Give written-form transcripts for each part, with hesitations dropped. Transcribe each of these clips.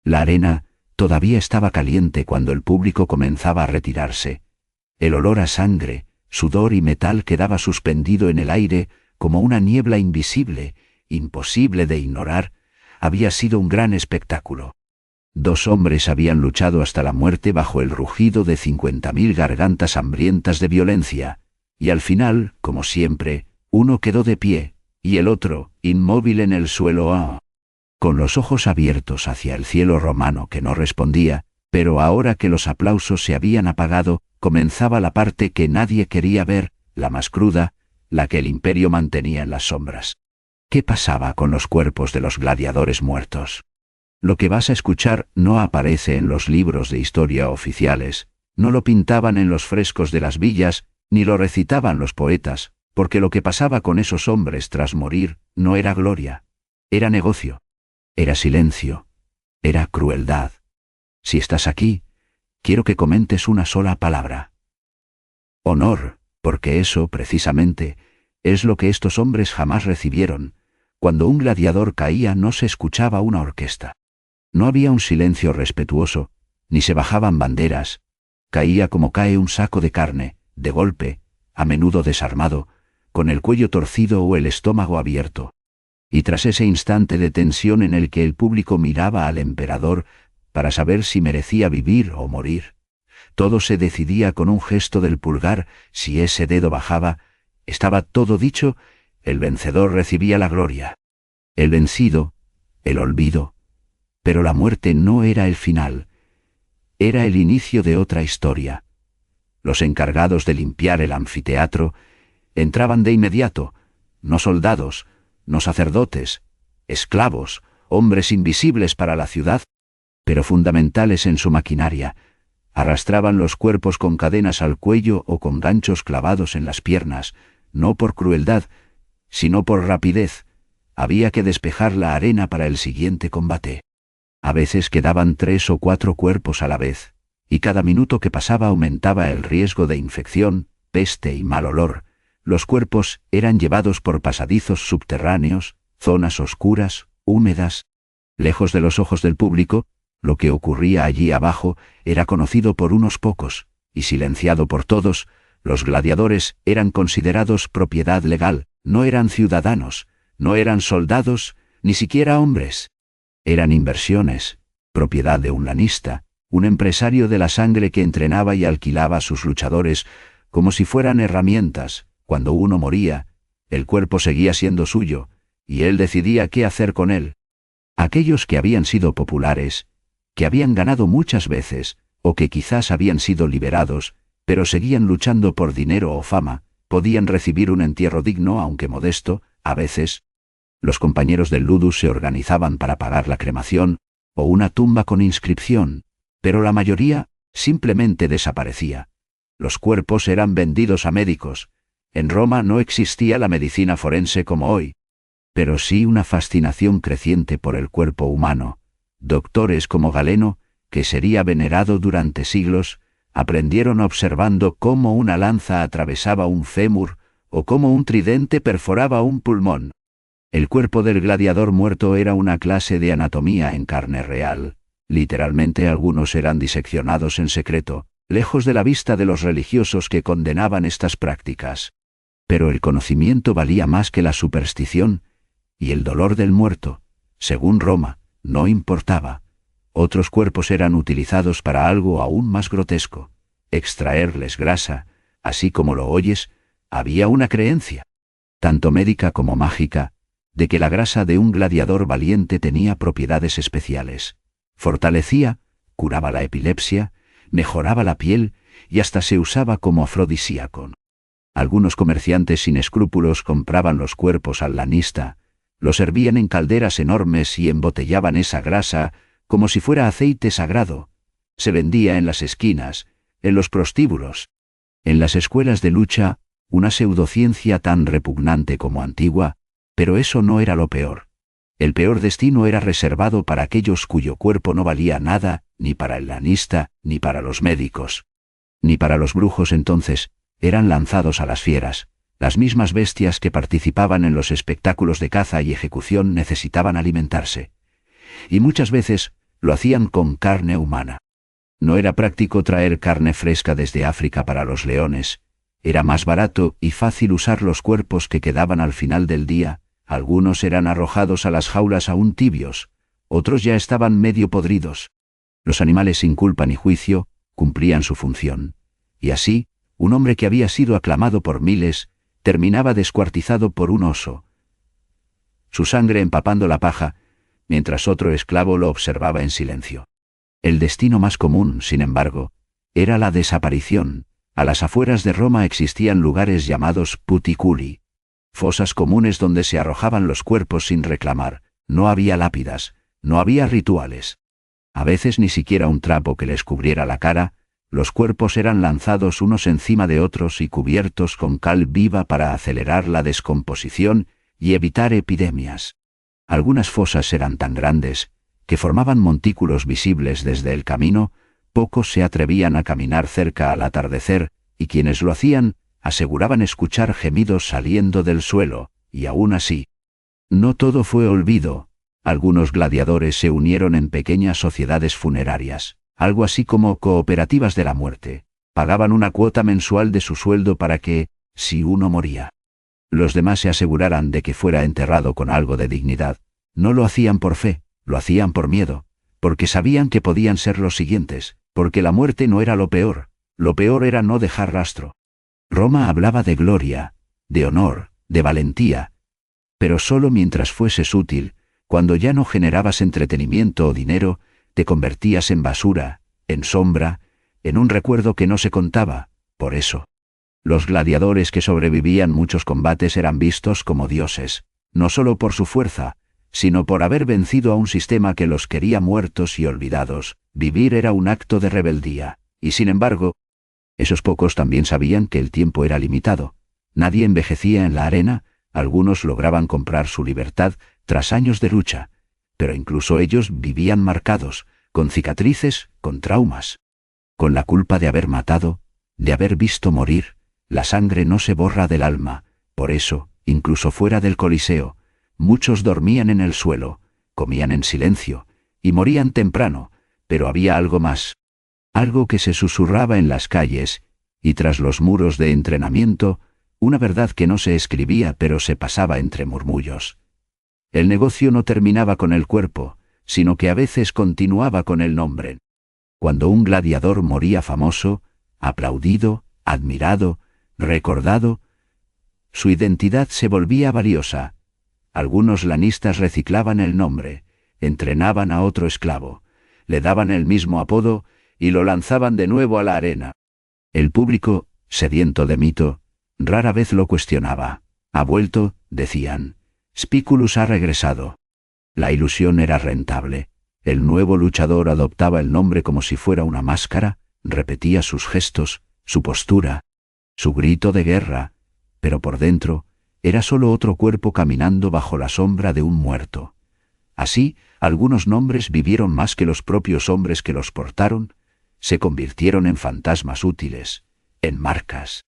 La arena todavía estaba caliente cuando el público comenzaba a retirarse. El olor a sangre, sudor y metal quedaba suspendido en el aire como una niebla invisible, imposible de ignorar. Había sido un gran espectáculo. 2 hombres habían luchado hasta la muerte bajo el rugido de 50.000 gargantas hambrientas de violencia, y al final, como siempre, uno quedó de pie, y el otro, inmóvil en el suelo, con los ojos abiertos hacia el cielo romano que no respondía. Pero ahora que los aplausos se habían apagado, comenzaba la parte que nadie quería ver, la más cruda, la que el imperio mantenía en las sombras. ¿Qué pasaba con los cuerpos de los gladiadores muertos? Lo que vas a escuchar no aparece en los libros de historia oficiales, no lo pintaban en los frescos de las villas, ni lo recitaban los poetas, porque lo que pasaba con esos hombres tras morir no era gloria, era negocio, era silencio, era crueldad. Si estás aquí, quiero que comentes una sola palabra. Honor, porque eso, precisamente, es lo que estos hombres jamás recibieron. Cuando un gladiador caía no se escuchaba una orquesta. No había un silencio respetuoso, ni se bajaban banderas. Caía como cae un saco de carne, de golpe, a menudo desarmado, con el cuello torcido o el estómago abierto. Y tras ese instante de tensión en el que el público miraba al emperador para saber si merecía vivir o morir, todo se decidía con un gesto del pulgar. Si ese dedo bajaba, estaba todo dicho, el vencedor recibía la gloria. El vencido, el olvido. Pero la muerte no era el final, era el inicio de otra historia. Los encargados de limpiar el anfiteatro entraban de inmediato, no soldados, no sacerdotes, esclavos, hombres invisibles para la ciudad, pero fundamentales en su maquinaria. Arrastraban los cuerpos con cadenas al cuello o con ganchos clavados en las piernas, no por crueldad, sino por rapidez. Había que despejar la arena para el siguiente combate. A veces quedaban 3 o 4 cuerpos a la vez, y cada minuto que pasaba aumentaba el riesgo de infección, peste y mal olor. Los cuerpos eran llevados por pasadizos subterráneos, zonas oscuras, húmedas. Lejos de los ojos del público, lo que ocurría allí abajo era conocido por unos pocos, y silenciado por todos. Los gladiadores eran considerados propiedad legal, no eran ciudadanos, no eran soldados, ni siquiera hombres. Eran inversiones, propiedad de un lanista, un empresario de la sangre que entrenaba y alquilaba a sus luchadores como si fueran herramientas. Cuando uno moría, el cuerpo seguía siendo suyo, y él decidía qué hacer con él. Aquellos que habían sido populares, que habían ganado muchas veces, o que quizás habían sido liberados, pero seguían luchando por dinero o fama, podían recibir un entierro digno aunque modesto. A veces, los compañeros del ludus se organizaban para pagar la cremación, o una tumba con inscripción, pero la mayoría simplemente desaparecía. Los cuerpos eran vendidos a médicos. En Roma no existía la medicina forense como hoy, pero sí una fascinación creciente por el cuerpo humano. Doctores como Galeno, que sería venerado durante siglos, aprendieron observando cómo una lanza atravesaba un fémur o cómo un tridente perforaba un pulmón. El cuerpo del gladiador muerto era una clase de anatomía en carne real. Literalmente algunos eran diseccionados en secreto, lejos de la vista de los religiosos que condenaban estas prácticas. Pero el conocimiento valía más que la superstición, y el dolor del muerto, según Roma, no importaba. Otros cuerpos eran utilizados para algo aún más grotesco, extraerles grasa. Así como lo oyes, había una creencia, tanto médica como mágica, de que la grasa de un gladiador valiente tenía propiedades especiales. Fortalecía, curaba la epilepsia, mejoraba la piel y hasta se usaba como afrodisíaco. Algunos comerciantes sin escrúpulos compraban los cuerpos al lanista, los hervían en calderas enormes y embotellaban esa grasa como si fuera aceite sagrado. Se vendía en las esquinas, en los prostíbulos, en las escuelas de lucha, una pseudociencia tan repugnante como antigua. Pero eso no era lo peor. El peor destino era reservado para aquellos cuyo cuerpo no valía nada, ni para el lanista, ni para los médicos, ni para los brujos. Entonces, eran lanzados a las fieras. Las mismas bestias que participaban en los espectáculos de caza y ejecución necesitaban alimentarse. Y muchas veces, Lo hacían con carne humana. No era práctico traer carne fresca desde África para los leones. Era más barato y fácil usar los cuerpos que quedaban al final del día. Algunos eran arrojados a las jaulas aún tibios, otros ya estaban medio podridos. Los animales sin culpa ni juicio cumplían su función. Y así, un hombre que había sido aclamado por miles, terminaba descuartizado por un oso, su sangre empapando la paja, mientras otro esclavo lo observaba en silencio. El destino más común, sin embargo, era la desaparición. A las afueras de Roma existían lugares llamados puticuli, fosas comunes donde se arrojaban los cuerpos sin reclamar. No había lápidas, no había rituales. A veces ni siquiera un trapo que les cubriera la cara. Los cuerpos eran lanzados unos encima de otros y cubiertos con cal viva para acelerar la descomposición y evitar epidemias. Algunas fosas eran tan grandes que formaban montículos visibles desde el camino. Pocos se atrevían a caminar cerca al atardecer, y quienes lo hacían aseguraban escuchar gemidos saliendo del suelo, y aún así, no todo fue olvido. Algunos gladiadores se unieron en pequeñas sociedades funerarias, algo así como cooperativas de la muerte. Pagaban una cuota mensual de su sueldo para que, si uno moría, los demás se aseguraran de que fuera enterrado con algo de dignidad. No lo hacían por fe, lo hacían por miedo, porque sabían que podían ser los siguientes, porque la muerte no era lo peor era no dejar rastro. Roma hablaba de gloria, de honor, de valentía, pero solo mientras fueses útil. Cuando ya no generabas entretenimiento o dinero, te convertías en basura, en sombra, en un recuerdo que no se contaba. Por eso, los gladiadores que sobrevivían muchos combates eran vistos como dioses, no solo por su fuerza, sino por haber vencido a un sistema que los quería muertos y olvidados. Vivir era un acto de rebeldía, y sin embargo, esos pocos también sabían que el tiempo era limitado. Nadie envejecía en la arena. Algunos lograban comprar su libertad tras años de lucha, pero incluso ellos vivían marcados, con cicatrices, con traumas, con la culpa de haber matado, de haber visto morir. La sangre no se borra del alma. Por eso, incluso fuera del Coliseo, muchos dormían en el suelo, comían en silencio, y morían temprano. Pero había algo más, algo que se susurraba en las calles y tras los muros de entrenamiento, una verdad que no se escribía pero se pasaba entre murmullos. El negocio no terminaba con el cuerpo, sino que a veces continuaba con el nombre. Cuando un gladiador moría famoso, aplaudido, admirado, recordado, su identidad se volvía valiosa. Algunos lanistas reciclaban el nombre, entrenaban a otro esclavo, le daban el mismo apodo y lo lanzaban de nuevo a la arena. El público, sediento de mito, rara vez lo cuestionaba. Ha vuelto, decían. Spiculus ha regresado. La ilusión era rentable. El nuevo luchador adoptaba el nombre como si fuera una máscara, repetía sus gestos, su postura, su grito de guerra, pero por dentro era solo otro cuerpo caminando bajo la sombra de un muerto. Así, algunos nombres vivieron más que los propios hombres que los portaron, se convirtieron en fantasmas útiles, en marcas,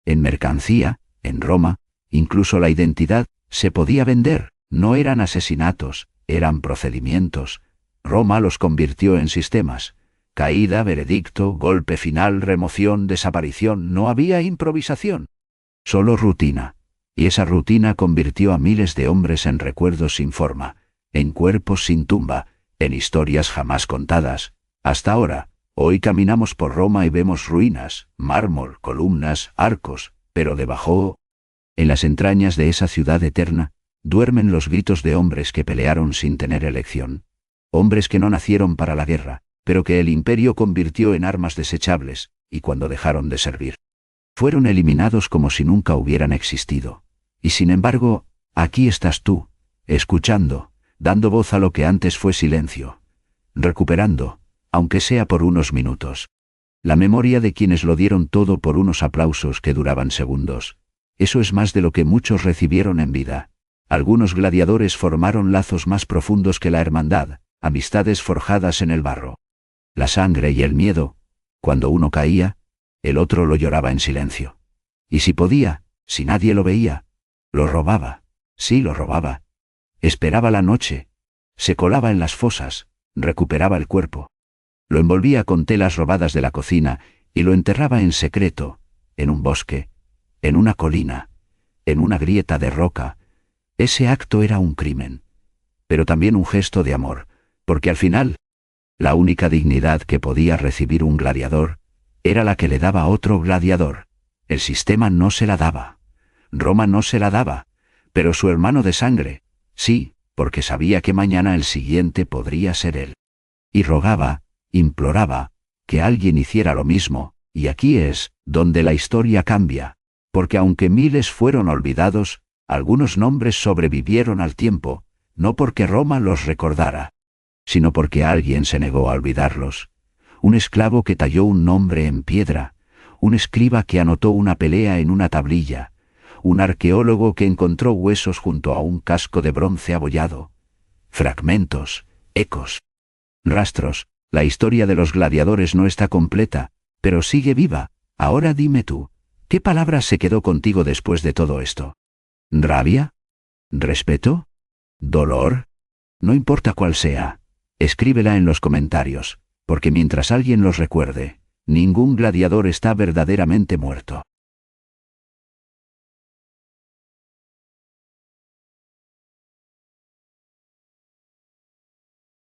en mercancía. En Roma, incluso la identidad se podía vender. No eran asesinatos, eran procedimientos. Roma los convirtió en sistemas. Caída, veredicto, golpe final, remoción, desaparición. No había improvisación, solo rutina. Y esa rutina convirtió a miles de hombres en recuerdos sin forma, en cuerpos sin tumba, en historias jamás contadas. Hasta ahora, hoy caminamos por Roma y vemos ruinas, mármol, columnas, arcos, pero debajo, en las entrañas de esa ciudad eterna, duermen los gritos de hombres que pelearon sin tener elección. Hombres que no nacieron para la guerra, pero que el imperio convirtió en armas desechables, y cuando dejaron de servir, fueron eliminados como si nunca hubieran existido. Y sin embargo, aquí estás tú, escuchando, dando voz a lo que antes fue silencio, recuperando, aunque sea por unos minutos, la memoria de quienes lo dieron todo por unos aplausos que duraban segundos. Eso es más de lo que muchos recibieron en vida. Algunos gladiadores formaron lazos más profundos que la hermandad, amistades forjadas en el barro. La sangre y el miedo. Cuando uno caía, el otro lo lloraba en silencio. Y si podía, si nadie lo veía, lo robaba. Sí, lo robaba. Esperaba la noche. Se colaba en las fosas, recuperaba el cuerpo. Lo envolvía con telas robadas de la cocina y lo enterraba en secreto, en un bosque, en una colina, en una grieta de roca. Ese acto era un crimen, pero también un gesto de amor, porque al final, la única dignidad que podía recibir un gladiador era la que le daba otro gladiador. El sistema no se la daba, Roma no se la daba, pero su hermano de sangre, sí, porque sabía que mañana el siguiente podría ser él. Y rogaba, imploraba, que alguien hiciera lo mismo, y aquí es donde la historia cambia, porque aunque miles fueron olvidados, algunos nombres sobrevivieron al tiempo, no porque Roma los recordara, sino porque alguien se negó a olvidarlos. Un esclavo que talló un nombre en piedra, un escriba que anotó una pelea en una tablilla, un arqueólogo que encontró huesos junto a un casco de bronce abollado. Fragmentos, ecos, rastros. La historia de los gladiadores no está completa, pero sigue viva. Ahora dime tú, ¿qué palabra se quedó contigo después de todo esto? ¿Rabia? ¿Respeto? ¿Dolor? No importa cuál sea, escríbela en los comentarios, porque mientras alguien los recuerde, ningún gladiador está verdaderamente muerto.